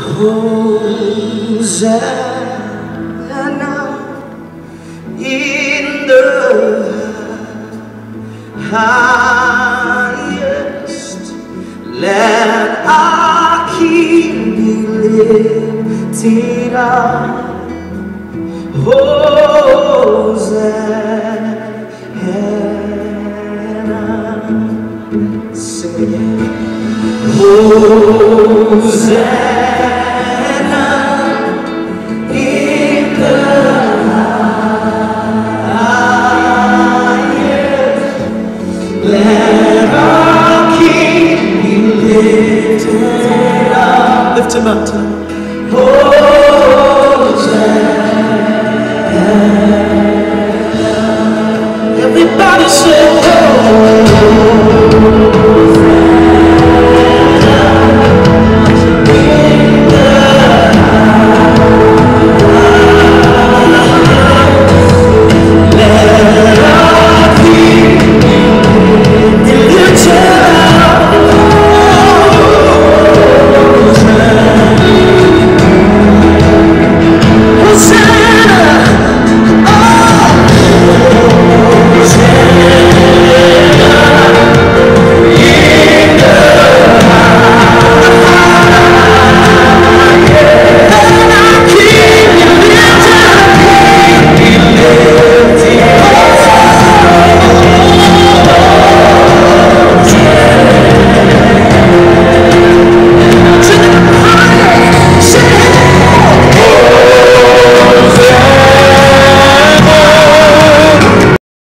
Hosanna in the highest. Let our King be lifted up. Hosanna. Sing it again. Hosanna in the highest. Let our King be lifted up. Lift him up tonight.